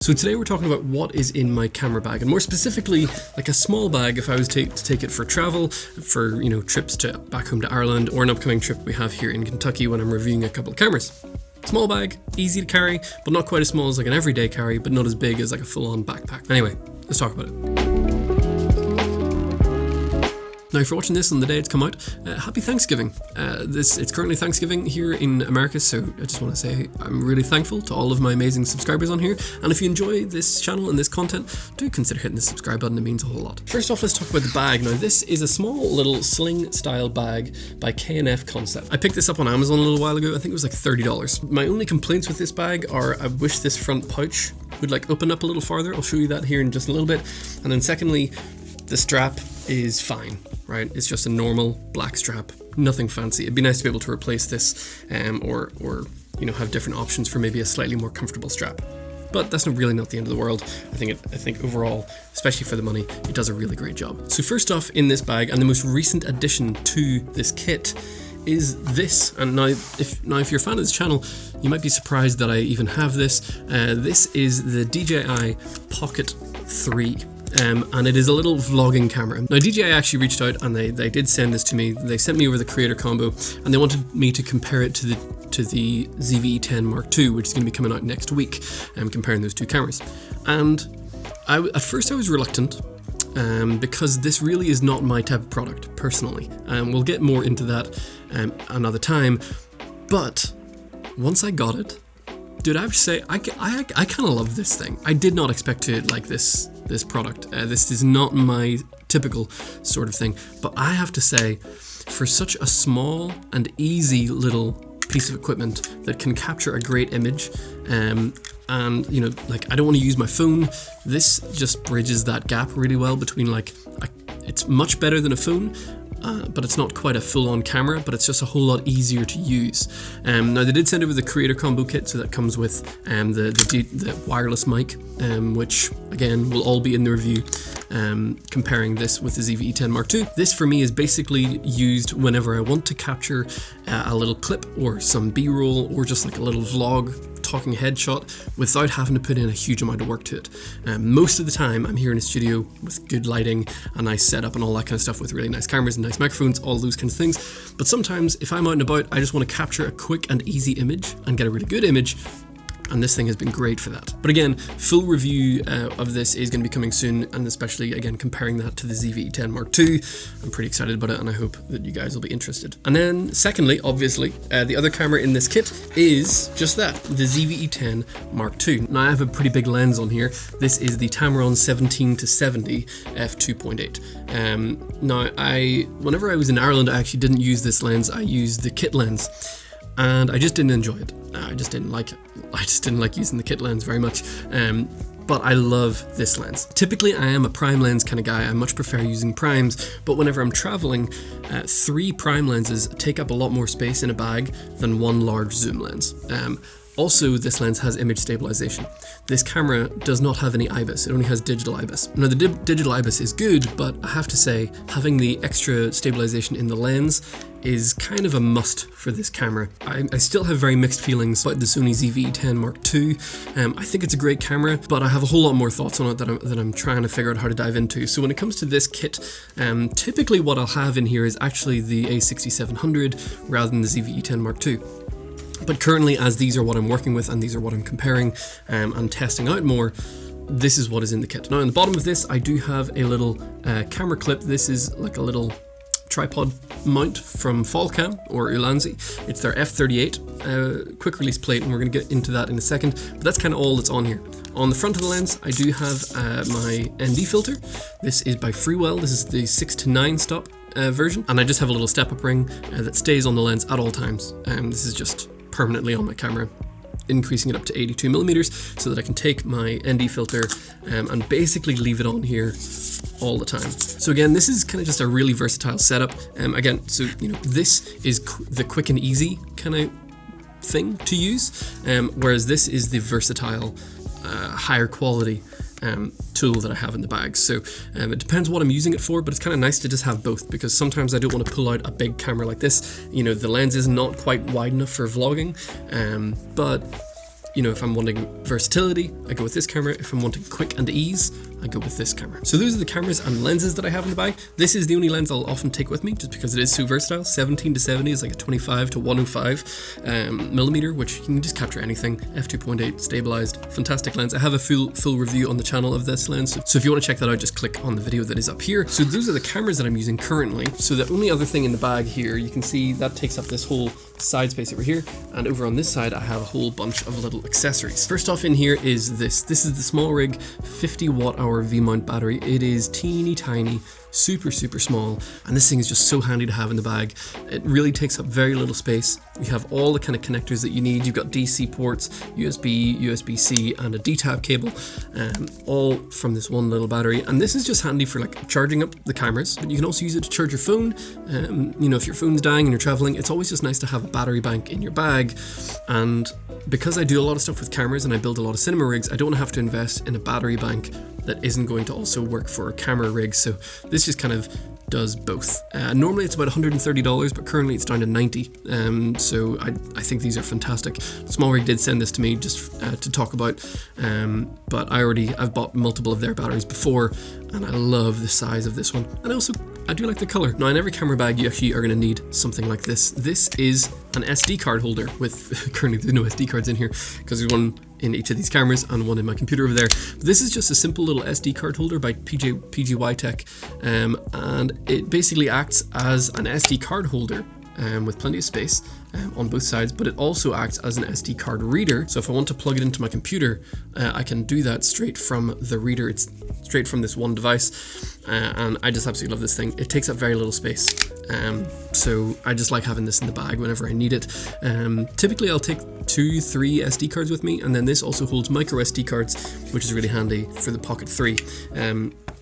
So today we're talking about what is in my camera bag, and more specifically, like a small bag if I was to take it for travel, for trips to back home to Ireland, or an upcoming trip we have here in Kentucky when I'm reviewing a couple of cameras. Small bag, easy to carry, but not quite as small as like an everyday carry, but not as big as like a full-on backpack. Anyway, let's talk about it. Now, if you're watching this on the day it's come out, happy Thanksgiving. It's currently Thanksgiving here in America, so I just want to say I'm really thankful to all of my amazing subscribers on here. And if you enjoy this channel and this content, do consider hitting the subscribe button. It means a whole lot. First off, let's talk about the bag. Now, this is a small little Sling style bag by K&F Concept. I picked this up on Amazon a little while ago. I think it was like $30. My only complaints with this bag are I wish this front pouch would like open up a little farther. I'll show you that here in just a little bit. And then secondly, the strap is fine, right? It's just a normal black strap, nothing fancy. It'd be nice to be able to replace this or have different options for maybe a slightly more comfortable strap. But that's really not the end of the world. I think overall, especially for the money, it does a really great job. So first off, in this bag, and the most recent addition to this kit is this. And now if you're a fan of this channel, you might be surprised that I even have this. This is the DJI Pocket 3. And it is a little vlogging camera. Now, DJI actually reached out and they did send this to me. They sent me over the creator combo and they wanted me to compare it to the ZV-E10 Mark II, which is going to be coming out next week, comparing those two cameras. And at first I was reluctant because this really is not my type of product, personally. We'll get more into that another time. But once I got it, dude, I have to say, I kind of love this thing. I did not expect to like this product. This is not my typical sort of thing, but I have to say, for such a small and easy little piece of equipment that can capture a great image, and like I don't want to use my phone, this just bridges that gap really well between it's much better than a phone, but it's not quite a full-on camera, but it's just a whole lot easier to use. Now, they did send over the creator combo kit, so that comes with the wireless mic, which again will all be in the review, comparing this with the ZV-E10 Mark II. This for me is basically used whenever I want to capture a little clip or some B-roll or just like a little vlog talking headshot without having to put in a huge amount of work to it. Most of the time I'm here in a studio with good lighting, a nice setup and all that kind of stuff with really nice cameras and nice microphones, all those kinds of things. But sometimes if I'm out and about, I just want to capture a quick and easy image and get a really good image, and this thing has been great for that. But again, full review of this is going to be coming soon, and especially again comparing that to the ZV-E10 Mark II. I'm pretty excited about it and I hope that you guys will be interested. And then secondly, obviously, the other camera in this kit is just that, the ZV-E10 Mark II. Now, I have a pretty big lens on here. This is the Tamron 17-70 f2.8. Now, whenever I was in Ireland, I actually didn't use this lens. I used the kit lens, and I just didn't enjoy it. I just didn't like it. I just didn't like using the kit lens very much. But I love this lens. Typically, I am a prime lens kind of guy. I much prefer using primes, but whenever I'm traveling, 3 prime lenses take up a lot more space in a bag than one large zoom lens. Also, this lens has image stabilization. This camera does not have any IBIS, it only has digital IBIS. Now, the digital IBIS is good, but I have to say, having the extra stabilization in the lens is kind of a must for this camera. I still have very mixed feelings about the Sony ZV-E10 Mark II. I think it's a great camera, but I have a whole lot more thoughts on it that I'm trying to figure out how to dive into. So when it comes to this kit, typically what I'll have in here is actually the A6700 rather than the ZV-E10 Mark II. But currently, as these are what I'm working with and these are what I'm comparing and testing out more, this is what is in the kit. Now, on the bottom of this, I do have a little camera clip. This is like a little tripod mount from Falcam or Ulanzi. It's their F38 quick release plate, and we're going to get into that in a second, but that's kind of all that's on here. On the front of the lens, I do have my ND filter. This is by Freewell. This is the 6-9 stop version, and I just have a little step-up ring that stays on the lens at all times. This is just permanently on my camera, increasing it up to 82 millimeters so that I can take my ND filter and basically leave it on here all the time. So again, this is kind of just a really versatile setup. Again, so this is the quick and easy kind of thing to use, whereas this is the versatile, higher quality tool that I have in the bag. So it depends what I'm using it for, but it's kind of nice to just have both, because sometimes I don't want to pull out a big camera like this. The lens is not quite wide enough for vlogging, but you know, if I'm wanting versatility, I go with this camera. If I'm wanting quick and ease, I go with this camera. So those are the cameras and lenses that I have in the bag. This is the only lens I'll often take with me just because it is so versatile. 17-70 is like a 25 to 105 millimeter, which you can just capture anything. f2.8 stabilized, fantastic lens. I have a full review on the channel of this lens. So if you want to check that out, just click on the video that is up here. So those are the cameras that I'm using currently. So the only other thing in the bag here, you can see that takes up this whole side space over here, and over on this side I have a whole bunch of little accessories. First off in here is this is the SmallRig 50 watt-hour V-mount battery. It is teeny tiny, super small, and this thing is just so handy to have in the bag. It really takes up very little space. You have all the kind of connectors that you need. You've got DC ports, USB, USB-C, and a D-tab cable, all from this one little battery. And this is just handy for like charging up the cameras, but you can also use it to charge your phone. You know, if your phone's dying and you're traveling, it's always just nice to have a battery bank in your bag. And because I do a lot of stuff with cameras and I build a lot of cinema rigs, I don't have to invest in a battery bank that isn't going to also work for a camera rig. So this just kind of does both. Normally it's about $130, but currently it's down to $90. So I think these are fantastic. SmallRig did send this to me just to talk about, but I've bought multiple of their batteries before, and I love the size of this one. And also, I do like the color. Now in every camera bag you actually are going to need something like this. This is an SD card holder with, currently there's no SD cards in here because there's one in each of these cameras and one in my computer over there. But this is just a simple little SD card holder by PGY Tech, and it basically acts as an SD card holder with plenty of space on both sides, but it also acts as an SD card reader. So if I want to plug it into my computer, I can do that straight from the reader. It's straight from this one device, and I just absolutely love this thing. It takes up very little space, so I just like having this in the bag whenever I need it. Typically I'll take 2-3 SD cards with me, and then this also holds micro SD cards, which is really handy for the Pocket 3.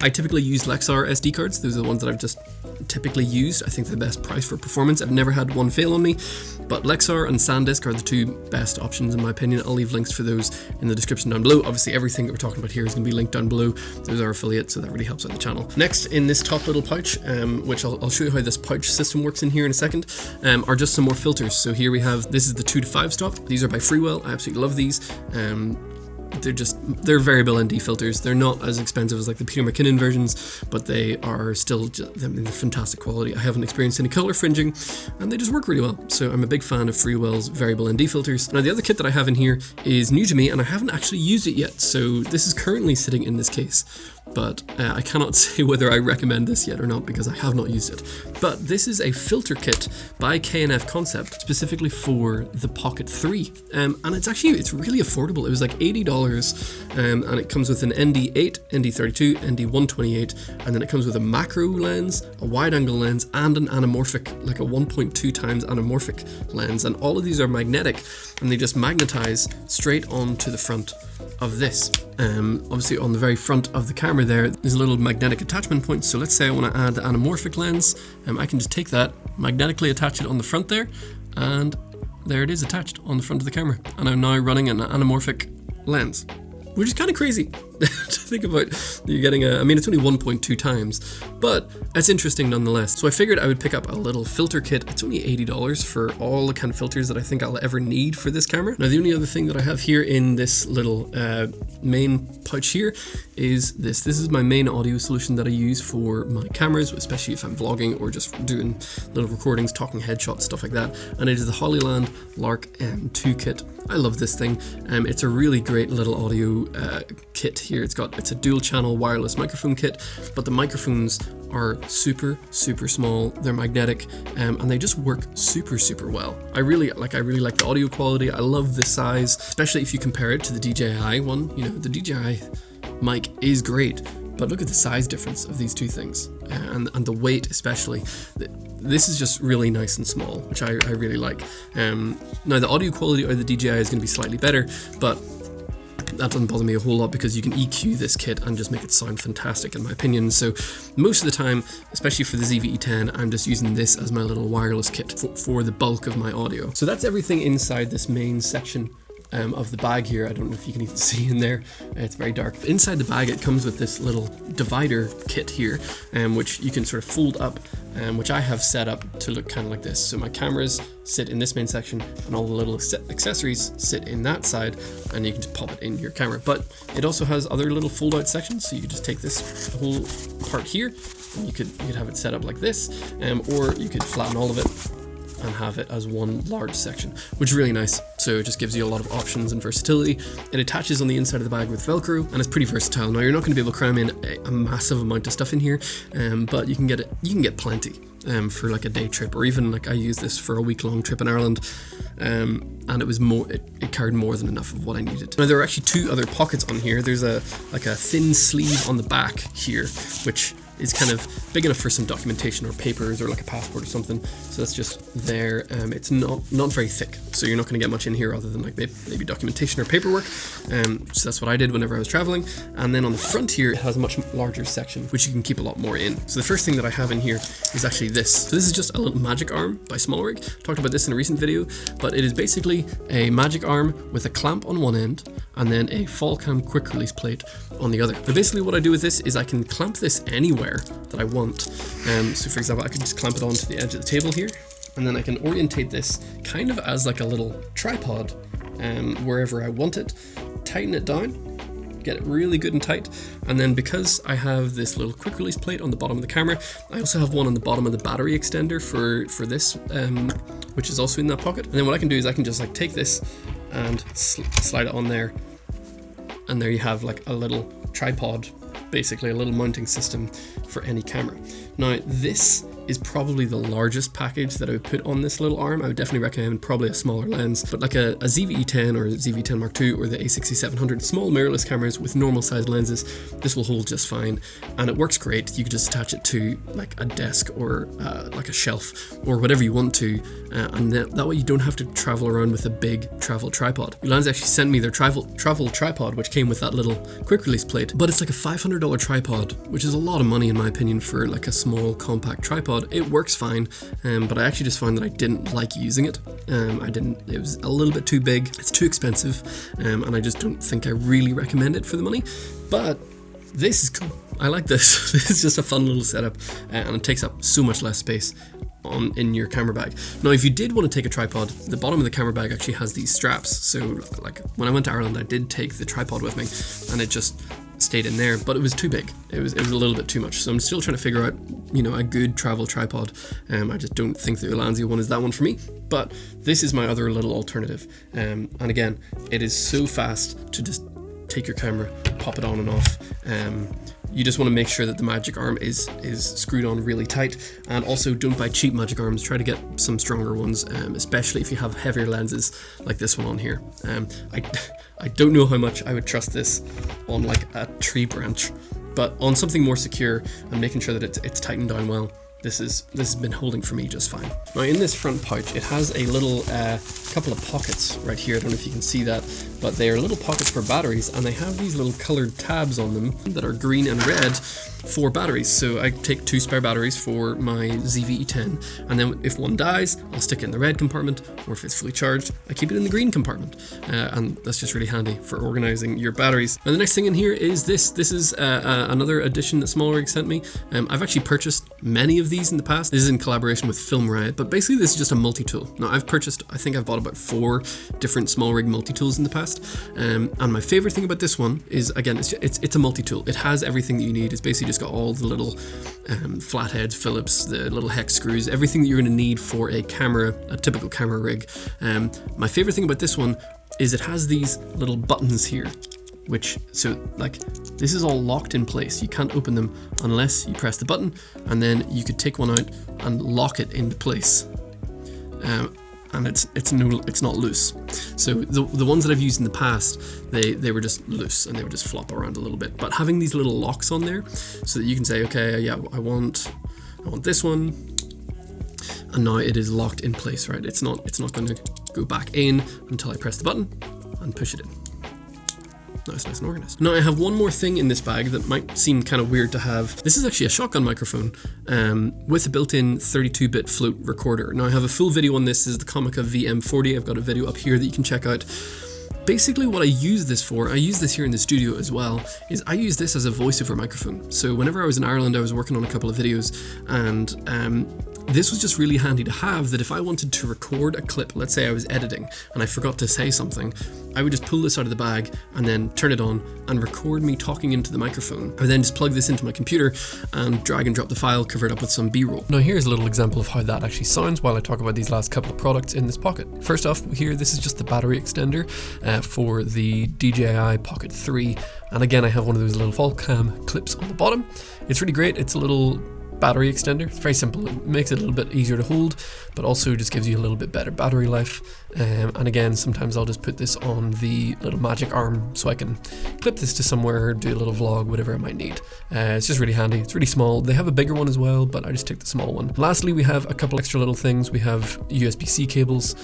I typically use Lexar SD cards. Those are the ones that I've just typically used. I think they're the best price for performance. I've never had one fail on me, but Lexar and SanDisk are the two best options in my opinion. I'll leave links for those in the description down below. Obviously everything that we're talking about here is going to be linked down below. Those are affiliates, so that really helps out the channel. Next, in this top little pouch, which I'll show you how this pouch system works in here in a second, are just some more filters. So here we have, this is the 2 to 5 stop. These are by Freewell. I absolutely love these. They're variable ND filters. They're not as expensive as like the Peter McKinnon versions, but they are still they're fantastic quality. I haven't experienced any color fringing, and they just work really well. So I'm a big fan of Freewell's variable ND filters. Now the other kit that I have in here is new to me, and I haven't actually used it yet. So this is currently sitting in this case, but I cannot say whether I recommend this yet or not because I have not used it. But this is a filter kit by K&F Concept specifically for the Pocket 3, and it's really affordable. It was like $80, and it comes with an ND8, ND32, ND128, and then it comes with a macro lens, a wide angle lens, and an anamorphic, like a 1.2 times anamorphic lens, and all of these are magnetic, and they just magnetize straight onto the front of this. Obviously on the very front of the camera there's a little magnetic attachment point. So let's say I want to add the anamorphic lens, I can just take that, magnetically attach it on the front there, and there it is attached on the front of the camera. And I'm now running an anamorphic lens, which is kind of crazy to think about. You're getting it's only 1.2 times, but it's interesting nonetheless. So I figured I would pick up a little filter kit. It's only $80 for all the kind of filters that I think I'll ever need for this camera. Now the only other thing that I have here in this little main pouch here is this. This is my main audio solution that I use for my cameras, especially if I'm vlogging or just doing little recordings, talking headshots, stuff like that. And it is the Hollyland Lark M2 kit. I love this thing. It's a really great little audio kit here. It's a dual channel wireless microphone kit, but the microphones are super small. They're magnetic, and they just work super well. I really like the audio quality. I love the size, especially if you compare it to the DJI one. You know, the DJI mic is great, but look at the size difference of these two things, and the weight especially. This is just really nice and small, which I really like. Now the audio quality of the DJI is going to be slightly better, but that doesn't bother me a whole lot because you can EQ this kit and just make it sound fantastic in my opinion. So most of the time, especially for the ZV-E10, I'm just using this as my little wireless kit for the bulk of my audio. So that's everything inside this main section of the bag here. I don't know if you can even see in there, it's very dark. Inside the bag it comes with this little divider kit here, which you can sort of fold up which I have set up to look kind of like this. So my cameras sit in this main section and all the little accessories sit in that side, and you can just pop it in your camera. But it also has other little fold out sections, so you could just take this whole part here and you could have it set up like this, or you could flatten all of it and have it as one large section, which is really nice. So it just gives you a lot of options and versatility. It attaches on the inside of the bag with Velcro, and it's pretty versatile. Now, you're not going to be able to cram in a massive amount of stuff in here, but you can get plenty for like a day trip, or even like I used this for a week-long trip in Ireland, and it was more. It carried more than enough of what I needed. Now, there are actually two other pockets on here. There's a thin sleeve on the back here, which is kind of big enough for some documentation or papers or like a passport or something. So that's just there. It's not very thick, so you're not going to get much in here other than like maybe documentation or paperwork. So that's what I did whenever I was traveling. And then on the front here, it has a much larger section, which you can keep a lot more in. So the first thing that I have in here is actually this. So this is just a little magic arm by Smallrig. Talked about this in a recent video, but it is basically a magic arm with a clamp on one end and then a fall cam quick release plate on the other. But basically what I do with this is I can clamp this anywhere that I want. So for example, I can just clamp it onto the edge of the table here, and then I can orientate this kind of as like a little tripod wherever I want it, tighten it down, get it really good and tight, and then because I have this little quick release plate on the bottom of the camera, I also have one on the bottom of the battery extender for this, which is also in that pocket. And then what I can do is I can just like take this and slide it on there, and there you have like a little tripod, basically a little mounting system for any camera. Now, this is probably the largest package that I would put on this little arm. I would definitely recommend probably a smaller lens, but like a ZV-E10 or ZV-10 Mark II or the A6700, small mirrorless cameras with normal sized lenses, this will hold just fine, and it works great. You could just attach it to like a desk or like a shelf or whatever you want to, and that way you don't have to travel around with a big travel tripod. Ulanzi actually sent me their travel tripod, which came with that little quick release plate, but it's like a $500 tripod, which is a lot of money in my opinion for like a small compact tripod. It works fine, but I actually just found that I didn't like using it. It was a little bit too big, it's too expensive, and I just don't think I really recommend it for the money. But this is cool. I like this. This is just a fun little setup, and it takes up so much less space in your camera bag. Now, if you did want to take a tripod, the bottom of the camera bag actually has these straps. So like when I went to Ireland, I did take the tripod with me, and it just stayed in there, but it was too big. It was a little bit too much. So I'm still trying to figure out, a good travel tripod. I just don't think the Ulanzi one is that one for me, but this is my other little alternative. And again, it is so fast to just take your camera, pop it on and off. You just want to make sure that the magic arm is screwed on really tight, and also don't buy cheap magic arms. Try to get some stronger ones, especially if you have heavier lenses like this one on here. I don't know how much I would trust this on like a tree branch, but on something more secure and making sure that it's tightened down well, this has been holding for me just fine. Now, in this front pouch, it has a little couple of pockets right here. I don't know if you can see that, but they are little pockets for batteries, and they have these little colored tabs on them that are green and red for batteries. So I take 2 spare batteries for my ZV-E10, and then if one dies, I'll stick it in the red compartment, or if it's fully charged, I keep it in the green compartment, and that's just really handy for organizing your batteries. And the next thing in here is this. This is another addition that Smallrig sent me. I've actually purchased many of these in the past. This is in collaboration with Film Riot, but basically this is just a multi-tool. Now, I think I've bought about 4 different Smallrig multi-tools in the past, and my favorite thing about this one is, again, it's a multi-tool. It has everything that you need. It's basically just got all the little flatheads, Phillips, the little hex screws, everything that you're going to need for a typical camera rig. My favorite thing about this one is it has these little buttons here, this is all locked in place. You can't open them unless you press the button, and then you could take one out and lock it into place. And it's not loose. So the ones that I've used in the past, they were just loose and they would just flop around a little bit. But having these little locks on there, so that you can say, okay, yeah, I want this one, and now it is locked in place, right? It's not going to go back in until I press the button and push it in. Now it's nice and organized. Now I have one more thing in this bag that might seem kind of weird to have. This is actually a shotgun microphone with a built-in 32-bit float recorder. Now I have a full video on this. This is the Comica VM40. I've got a video up here that you can check out. basically what I use this for, I use this here in the studio as well, is I use this as a voiceover microphone. So whenever I was in Ireland, I was working on a couple of videos, and this was just really handy to have, that if I wanted to record a clip, let's say I was editing and I forgot to say something, I would just pull this out of the bag and then turn it on and record me talking into the microphone. I would then just plug this into my computer and drag and drop the file, cover it up with some B-roll. Now here's a little example of how that actually sounds while I talk about these last couple of products in this pocket. First off, here, this is just the battery extender for the DJI Pocket 3. And again, I have one of those little fall cam clips on the bottom. It's really great. It's a little battery extender. It's very simple. It makes it a little bit easier to hold, but also just gives you a little bit better battery life. And again, sometimes I'll just put this on the little magic arm so I can clip this to somewhere, do a little vlog, whatever I might need. It's just really handy. It's really small. They have a bigger one as well, but I just take the small one. Lastly, we have a couple extra little things. We have USB-C cables,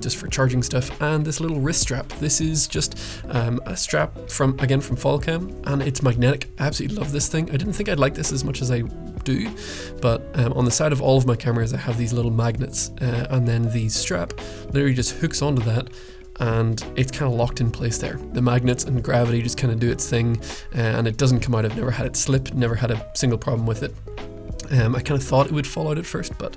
just for charging stuff, and this little wrist strap. This is just a strap from Fallcam, and it's magnetic. I absolutely love this thing. I didn't think I'd like this as much as I do, but on the side of all of my cameras I have these little magnets, and then the strap literally just hooks onto that, and it's kind of locked in place there. The magnets and gravity just kind of do its thing, and it doesn't come out. I've never had it slip, never had a single problem with it. I kind of thought it would fall out at first, but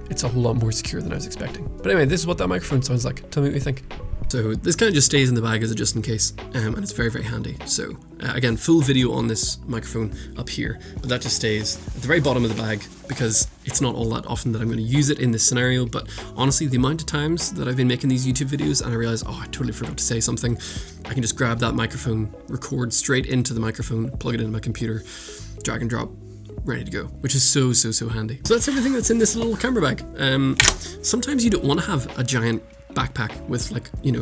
it's a whole lot more secure than I was expecting. But anyway, this is what that microphone sounds like. Tell me what you think. So this kind of just stays in the bag as a just in case, and it's very, very handy. So again, full video on this microphone up here, but that just stays at the very bottom of the bag because it's not all that often that I'm going to use it in this scenario. But honestly, the amount of times that I've been making these YouTube videos and I realize, oh, I totally forgot to say something, I can just grab that microphone, record straight into the microphone, plug it into my computer, drag and drop, ready to go, which is so handy. So that's everything that's in this little camera bag. Sometimes you don't want to have a giant backpack with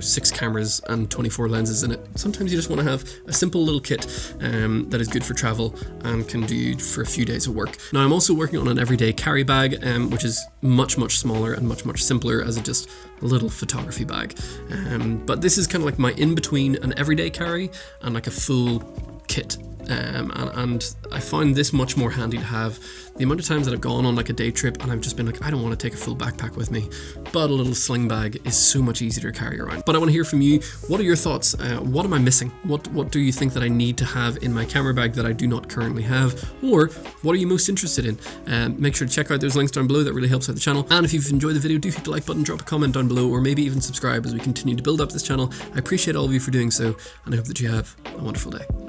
6 cameras and 24 lenses in it. Sometimes you just want to have a simple little kit that is good for travel and can do for a few days of work. Now I'm also working on an everyday carry bag, which is much smaller and much simpler as just a little photography bag. But this is kind of like my in-between an everyday carry and like a full kit. And I find this much more handy to have. The amount of times that I've gone on like a day trip and I've just been like, I don't want to take a full backpack with me, but a little sling bag is so much easier to carry around. But I want to hear from you. What are your thoughts? What am I missing? What do you think that I need to have in my camera bag that I do not currently have? Or what are you most interested in? Make sure to check out those links down below. That really helps out the channel. And if you've enjoyed the video, do hit the like button, drop a comment down below, or maybe even subscribe as we continue to build up this channel. I appreciate all of you for doing so, and I hope that you have a wonderful day.